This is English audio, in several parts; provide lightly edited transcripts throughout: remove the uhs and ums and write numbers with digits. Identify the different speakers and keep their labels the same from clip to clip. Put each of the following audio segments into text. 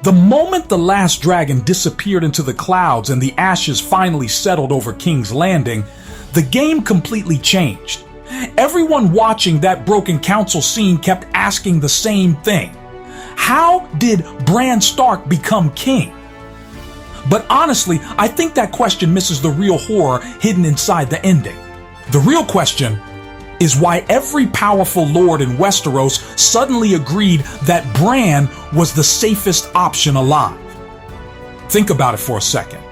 Speaker 1: The moment the last dragon disappeared into the clouds and the ashes finally settled over King's Landing, the game completely changed. Everyone watching that broken council scene kept asking the same thing. How did Bran Stark become king? But honestly, I think that question misses the real horror hidden inside the ending. The real question is why every powerful lord in Westeros suddenly agreed that Bran was the safest option alive. Think about it for a second.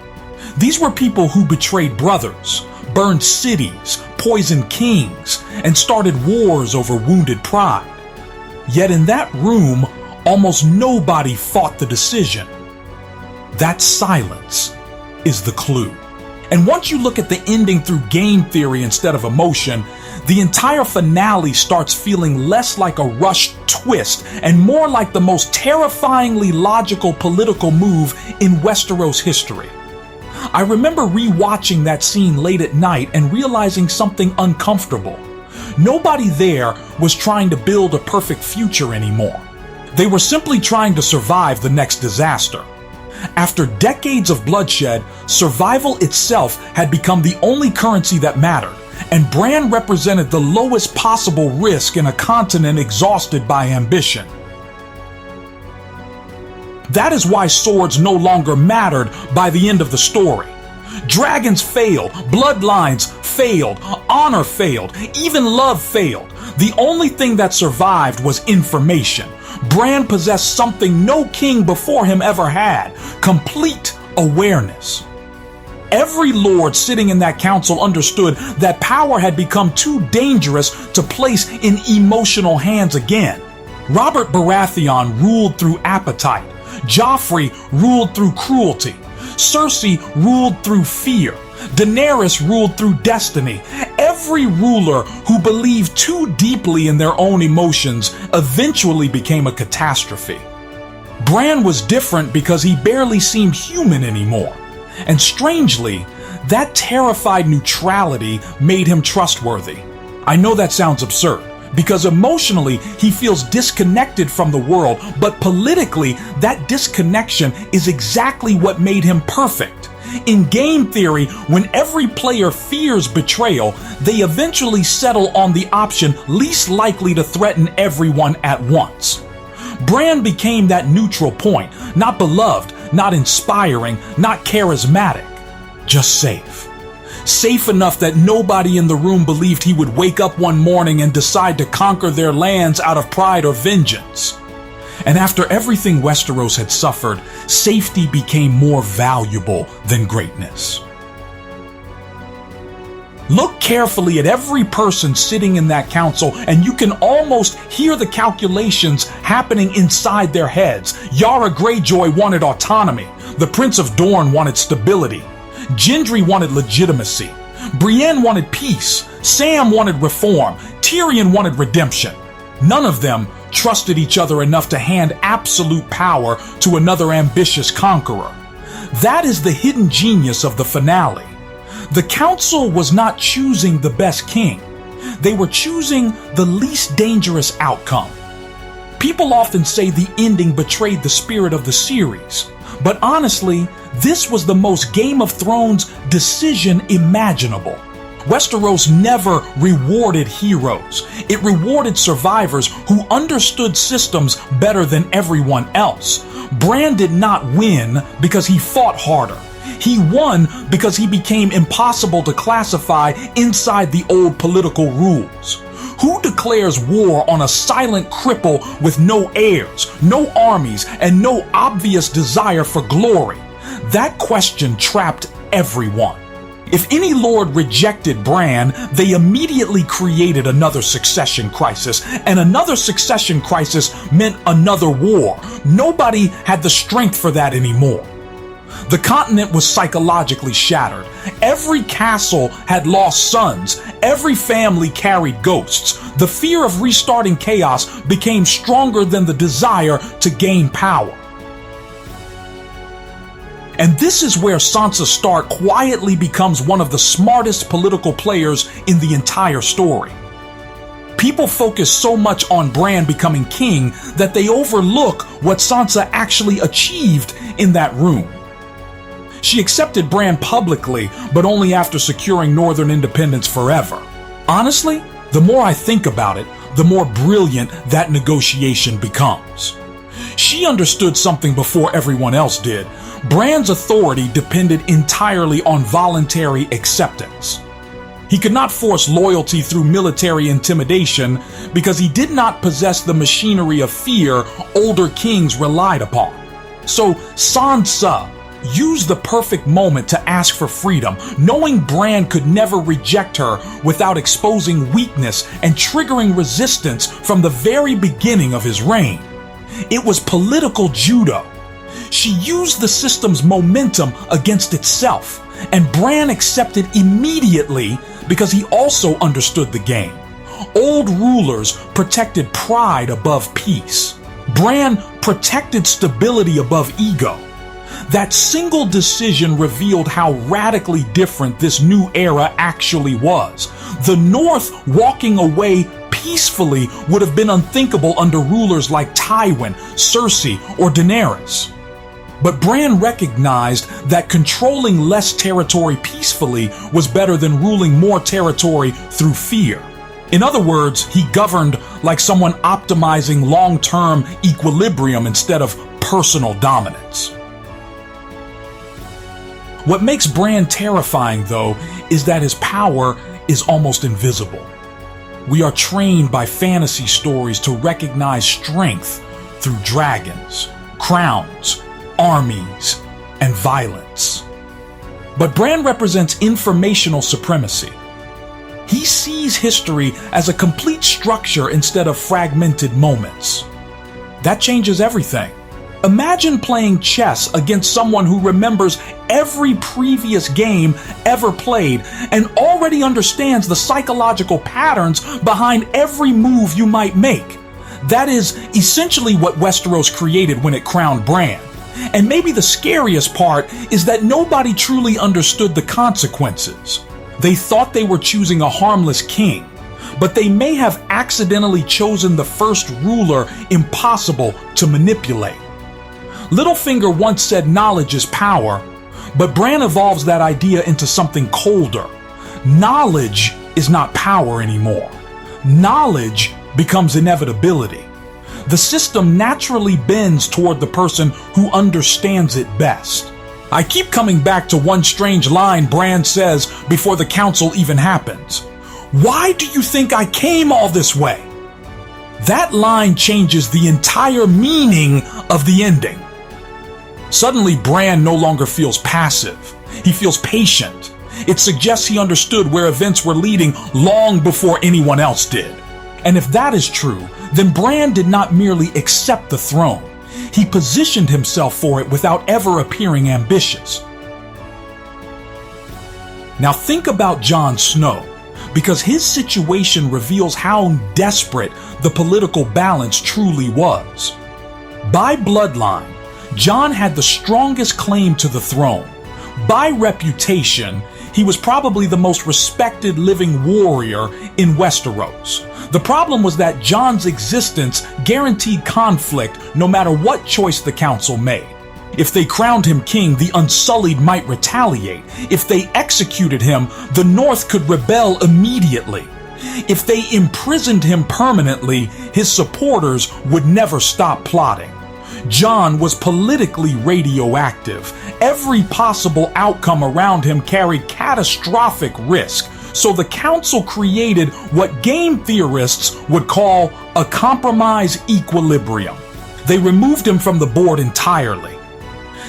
Speaker 1: These were people who betrayed brothers, burned cities, poisoned kings, and started wars over wounded pride. Yet in that room, almost nobody fought the decision. That silence is the clue. And once you look at the ending through game theory instead of emotion, the entire finale starts feeling less like a rushed twist and more like the most terrifyingly logical political move in Westeros history. I remember rewatching that scene late at night and realizing something uncomfortable. Nobody there was trying to build a perfect future anymore. They were simply trying to survive the next disaster. After decades of bloodshed, survival itself had become the only currency that mattered, and Bran represented the lowest possible risk in a continent exhausted by ambition. That is why swords no longer mattered by the end of the story. Dragons failed, bloodlines failed, honor failed, even love failed. The only thing that survived was information. Bran possessed something no king before him ever had: complete awareness. Every lord sitting in that council understood that power had become too dangerous to place in emotional hands again. Robert Baratheon ruled through appetite. Joffrey ruled through cruelty. Cersei ruled through fear. Daenerys ruled through destiny. Every ruler who believed too deeply in their own emotions eventually became a catastrophe. Bran was different because he barely seemed human anymore. And strangely, that terrified neutrality made him trustworthy. I know that sounds absurd, because emotionally he feels disconnected from the world, but politically that disconnection is exactly what made him perfect. In game theory, when every player fears betrayal, they eventually settle on the option least likely to threaten everyone at once. Bran became that neutral point, not beloved, not inspiring, not charismatic, just safe. Safe enough that nobody in the room believed he would wake up one morning and decide to conquer their lands out of pride or vengeance. And after everything Westeros had suffered, safety became more valuable than greatness. Look carefully at every person sitting in that council, and you can almost hear the calculations happening inside their heads. Yara Greyjoy wanted autonomy. The Prince of Dorne wanted stability. Gendry wanted legitimacy. Brienne wanted peace. Sam wanted reform. Tyrion wanted redemption. None of them trusted each other enough to hand absolute power to another ambitious conqueror. That is the hidden genius of the finale. The council was not choosing the best king. They were choosing the least dangerous outcome. People often say the ending betrayed the spirit of the series, but honestly, this was the most Game of Thrones decision imaginable. Westeros never rewarded heroes. It rewarded survivors who understood systems better than everyone else. Bran did not win because he fought harder. He won because he became impossible to classify inside the old political rules. Who declares war on a silent cripple with no heirs, no armies, and no obvious desire for glory? That question trapped everyone. If any lord rejected Bran, they immediately created another succession crisis, and another succession crisis meant another war. Nobody had the strength for that anymore. The continent was psychologically shattered. Every castle had lost sons. Every family carried ghosts. The fear of restarting chaos became stronger than the desire to gain power. And this is where Sansa Stark quietly becomes one of the smartest political players in the entire story. People focus so much on Bran becoming king that they overlook what Sansa actually achieved in that room. She accepted Bran publicly, but only after securing Northern independence forever. Honestly, the more I think about it, the more brilliant that negotiation becomes. She understood something before everyone else did. Bran's authority depended entirely on voluntary acceptance. He could not force loyalty through military intimidation because he did not possess the machinery of fear older kings relied upon. So Sansa used the perfect moment to ask for freedom, knowing Bran could never reject her without exposing weakness and triggering resistance from the very beginning of his reign. It was political judo. She used the system's momentum against itself, and Bran accepted immediately because he also understood the game. Old rulers protected pride above peace. Bran protected stability above ego. That single decision revealed how radically different this new era actually was. The North walking away peacefully would have been unthinkable under rulers like Tywin, Cersei, or Daenerys. But Bran recognized that controlling less territory peacefully was better than ruling more territory through fear. In other words, he governed like someone optimizing long-term equilibrium instead of personal dominance. What makes Bran terrifying, though, is that his power is almost invisible. We are trained by fantasy stories to recognize strength through dragons, crowns, armies, and violence. But Bran represents informational supremacy. He sees history as a complete structure instead of fragmented moments. That changes everything. Imagine playing chess against someone who remembers every previous game ever played and already understands the psychological patterns behind every move you might make. That is essentially what Westeros created when it crowned Bran. And maybe the scariest part is that nobody truly understood the consequences. They thought they were choosing a harmless king, but they may have accidentally chosen the first ruler impossible to manipulate. Littlefinger once said knowledge is power, but Bran evolves that idea into something colder. Knowledge is not power anymore. Knowledge becomes inevitability. The system naturally bends toward the person who understands it best. I keep coming back to one strange line Bran says before the council even happens. "Why do you think I came all this way?" That line changes the entire meaning of the ending. Suddenly, Bran no longer feels passive. He feels patient. It suggests he understood where events were leading long before anyone else did. And if that is true, then Bran did not merely accept the throne. He positioned himself for it without ever appearing ambitious. Now think about Jon Snow, because his situation reveals how desperate the political balance truly was. By bloodline, Jon had the strongest claim to the throne. By reputation, he was probably the most respected living warrior in Westeros. The problem was that Jon's existence guaranteed conflict no matter what choice the council made. If they crowned him king, the Unsullied might retaliate. If they executed him, the North could rebel immediately. If they imprisoned him permanently, his supporters would never stop plotting. Jon was politically radioactive. Every possible outcome around him carried catastrophic risk. So the council created what game theorists would call a compromise equilibrium. They removed him from the board entirely.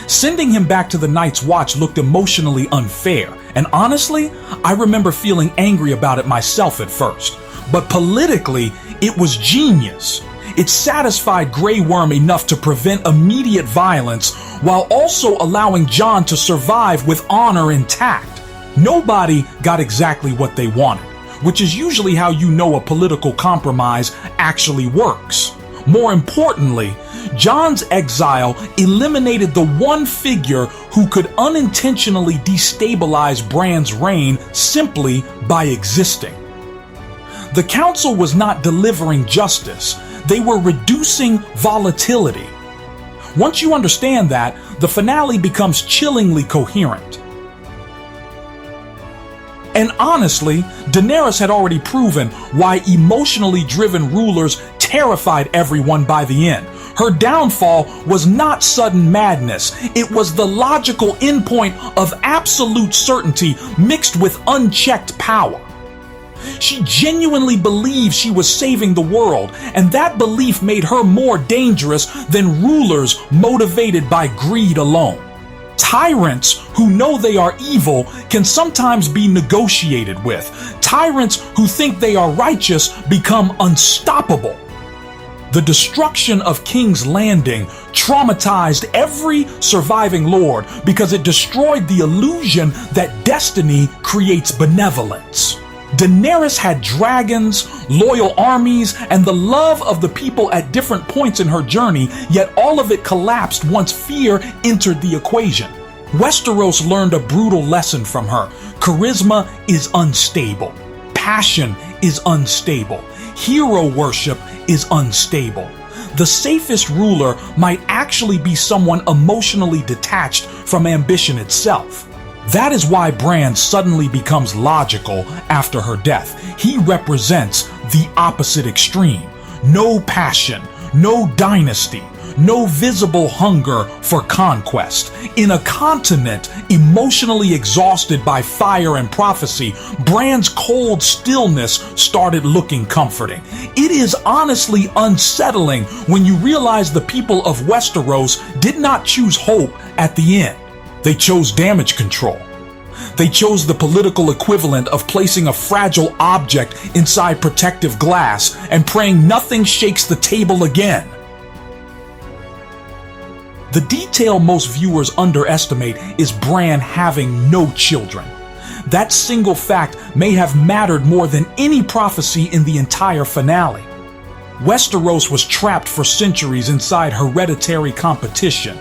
Speaker 1: Sending him back to the Night's Watch looked emotionally unfair, and honestly, I remember feeling angry about it myself at first. But politically, it was genius. It satisfied Grey Worm enough to prevent immediate violence while also allowing Jon to survive with honor intact. Nobody got exactly what they wanted, which is usually how you know a political compromise actually works. More importantly, Jon's exile eliminated the one figure who could unintentionally destabilize Bran's reign simply by existing. The council was not delivering justice. They were reducing volatility. Once you understand that, the finale becomes chillingly coherent. And honestly, Daenerys had already proven why emotionally driven rulers terrified everyone by the end. Her downfall was not sudden madness. It was the logical endpoint of absolute certainty mixed with unchecked power. She genuinely believed she was saving the world, and that belief made her more dangerous than rulers motivated by greed alone. Tyrants who know they are evil can sometimes be negotiated with. Tyrants who think they are righteous become unstoppable. The destruction of King's Landing traumatized every surviving lord because it destroyed the illusion that destiny creates benevolence. Daenerys had dragons, loyal armies, and the love of the people at different points in her journey, yet all of it collapsed once fear entered the equation. Westeros learned a brutal lesson from her. Charisma is unstable. Passion is unstable. Hero worship is unstable. The safest ruler might actually be someone emotionally detached from ambition itself. That is why Bran suddenly becomes logical after her death. He represents the opposite extreme. No passion, no dynasty, no visible hunger for conquest. In a continent emotionally exhausted by fire and prophecy, Bran's cold stillness started looking comforting. It is honestly unsettling when you realize the people of Westeros did not choose hope at the end. They chose damage control. They chose the political equivalent of placing a fragile object inside protective glass and praying nothing shakes the table again. The detail most viewers underestimate is Bran having no children. That single fact may have mattered more than any prophecy in the entire finale. Westeros was trapped for centuries inside hereditary competition.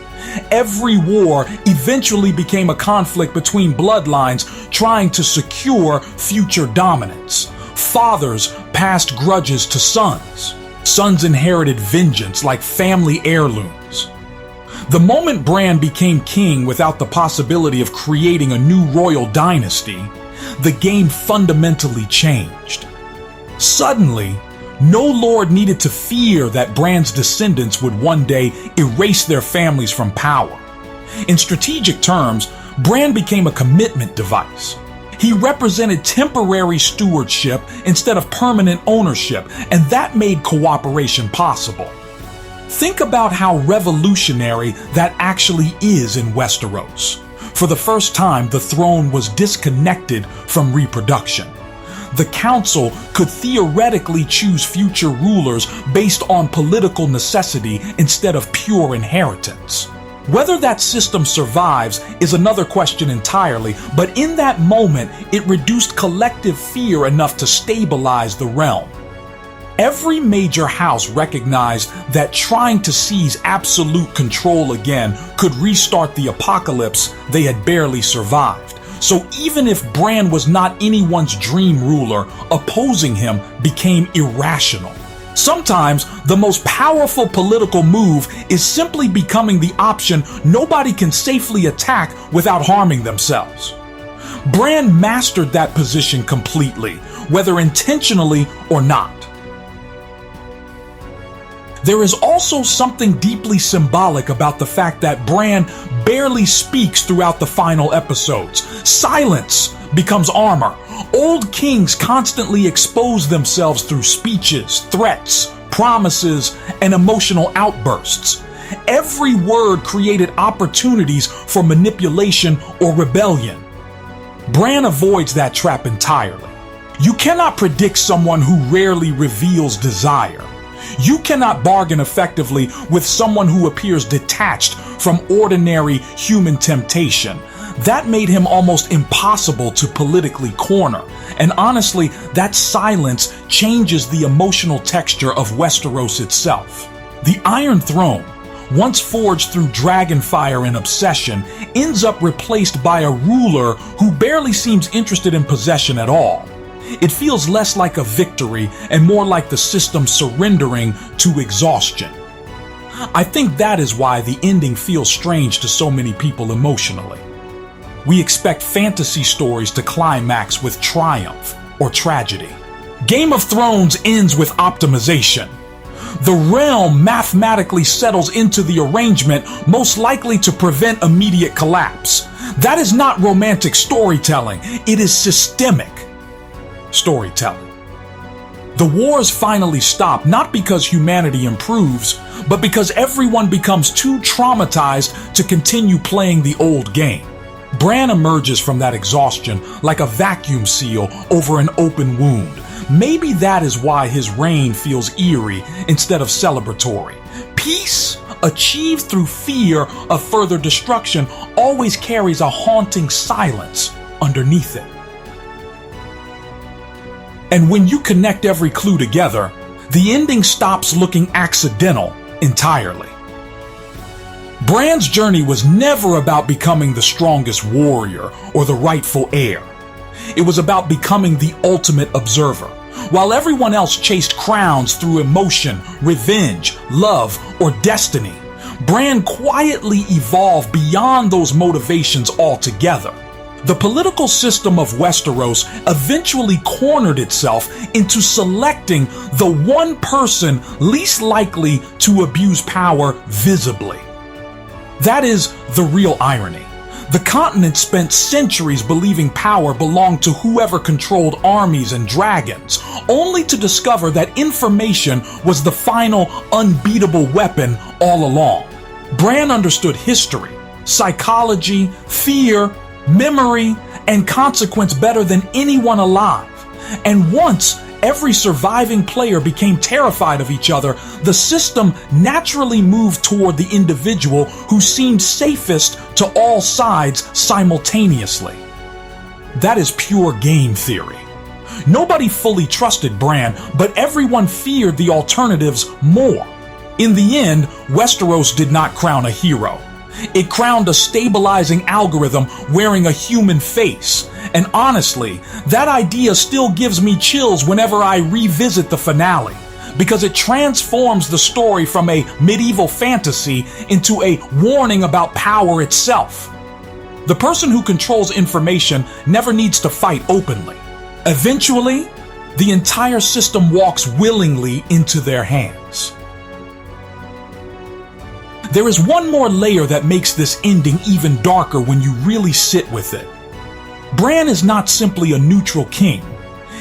Speaker 1: Every war eventually became a conflict between bloodlines trying to secure future dominance. Fathers passed grudges to sons. Sons inherited vengeance like family heirlooms. The moment Bran became king without the possibility of creating a new royal dynasty, the game fundamentally changed. Suddenly, no lord needed to fear that Bran's descendants would one day erase their families from power. In strategic terms, Bran became a commitment device. He represented temporary stewardship instead of permanent ownership, and that made cooperation possible. Think about how revolutionary that actually is in Westeros. For the first time, the throne was disconnected from reproduction. The council could theoretically choose future rulers based on political necessity instead of pure inheritance. Whether that system survives is another question entirely, but in that moment, it reduced collective fear enough to stabilize the realm. Every major house recognized that trying to seize absolute control again could restart the apocalypse they had barely survived. So even if Bran was not anyone's dream ruler, opposing him became irrational. Sometimes the most powerful political move is simply becoming the option nobody can safely attack without harming themselves. Bran mastered that position completely, whether intentionally or not. There is also something deeply symbolic about the fact that Bran barely speaks throughout the final episodes. Silence becomes armor. Old kings constantly expose themselves through speeches, threats, promises, and emotional outbursts. Every word created opportunities for manipulation or rebellion. Bran avoids that trap entirely. You cannot predict someone who rarely reveals desire. You cannot bargain effectively with someone who appears detached from ordinary human temptation. That made him almost impossible to politically corner. And honestly, that silence changes the emotional texture of Westeros itself. The Iron Throne, once forged through dragonfire and obsession, ends up replaced by a ruler who barely seems interested in possession at all. It feels less like a victory and more like the system surrendering to exhaustion. I think that is why the ending feels strange to so many people emotionally. We expect fantasy stories to climax with triumph or tragedy. Game of Thrones ends with optimization. The realm mathematically settles into the arrangement most likely to prevent immediate collapse. That is not romantic storytelling, it is systemic storytelling. The wars finally stop not because humanity improves, but because everyone becomes too traumatized to continue playing the old game. Bran emerges from that exhaustion like a vacuum seal over an open wound. Maybe that is why his reign feels eerie instead of celebratory. Peace, achieved through fear of further destruction, always carries a haunting silence underneath it. And when you connect every clue together, the ending stops looking accidental entirely. Bran's journey was never about becoming the strongest warrior or the rightful heir. It was about becoming the ultimate observer. While everyone else chased crowns through emotion, revenge, love, or destiny, Bran quietly evolved beyond those motivations altogether. The political system of Westeros eventually cornered itself into selecting the one person least likely to abuse power visibly. That is the real irony. The continent spent centuries believing power belonged to whoever controlled armies and dragons, only to discover that information was the final unbeatable weapon all along. Bran understood history, psychology, fear, memory, and consequence better than anyone alive. And once every surviving player became terrified of each other, the system naturally moved toward the individual who seemed safest to all sides simultaneously. That is pure game theory. Nobody fully trusted Bran, but everyone feared the alternatives more. In the end, Westeros did not crown a hero. It crowned a stabilizing algorithm wearing a human face. And honestly, that idea still gives me chills whenever I revisit the finale, because it transforms the story from a medieval fantasy into a warning about power itself. The person who controls information never needs to fight openly. Eventually, the entire system walks willingly into their hands. There is one more layer that makes this ending even darker when you really sit with it. Bran is not simply a neutral king.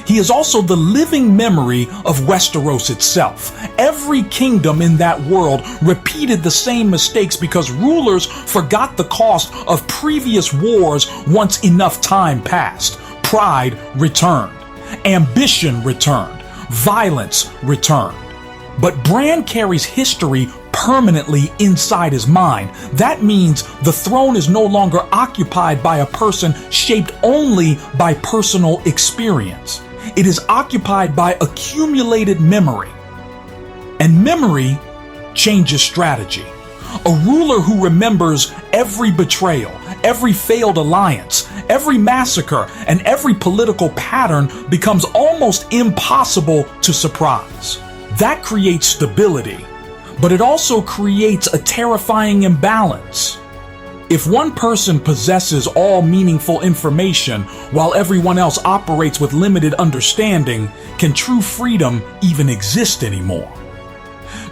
Speaker 1: He is also the living memory of Westeros itself. Every kingdom in that world repeated the same mistakes because rulers forgot the cost of previous wars once enough time passed. Pride returned. Ambition returned. Violence returned. But Bran carries history permanently inside his mind. That means the throne is no longer occupied by a person shaped only by personal experience. It is occupied by accumulated memory. And memory changes strategy. A ruler who remembers every betrayal, every failed alliance, every massacre, and every political pattern becomes almost impossible to surprise. That creates stability, but it also creates a terrifying imbalance. If one person possesses all meaningful information while everyone else operates with limited understanding, can true freedom even exist anymore?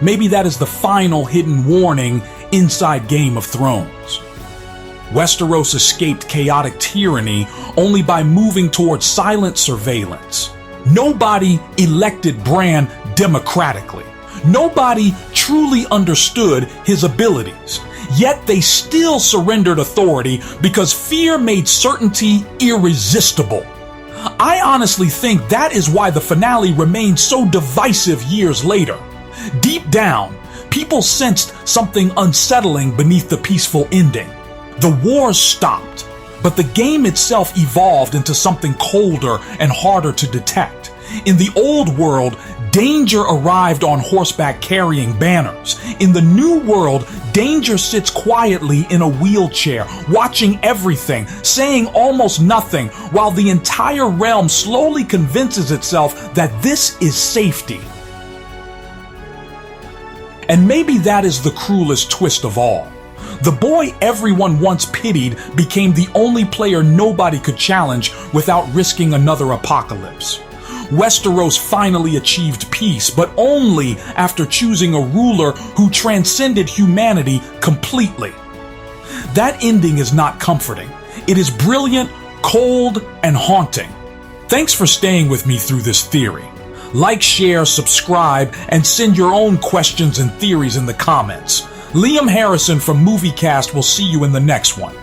Speaker 1: Maybe that is the final hidden warning inside Game of Thrones. Westeros escaped chaotic tyranny only by moving towards silent surveillance. Nobody elected Bran democratically. Nobody truly understood his abilities. Yet they still surrendered authority because fear made certainty irresistible. I honestly think that is why the finale remains so divisive years later. Deep down, people sensed something unsettling beneath the peaceful ending. The wars stopped, but the game itself evolved into something colder and harder to detect. In the old world, Danger arrived on horseback carrying banners. In the new world, Danger sits quietly in a wheelchair, watching everything, saying almost nothing, while the entire realm slowly convinces itself that this is safety. And maybe that is the cruelest twist of all. The boy everyone once pitied became the only player nobody could challenge without risking another apocalypse. Westeros finally achieved peace, but only after choosing a ruler who transcended humanity completely. That ending is not comforting. It is brilliant, cold, and haunting. Thanks for staying with me through this theory. Like, share, subscribe, and send your own questions and theories in the comments. Liam Harrison from MovieCast will see you in the next one.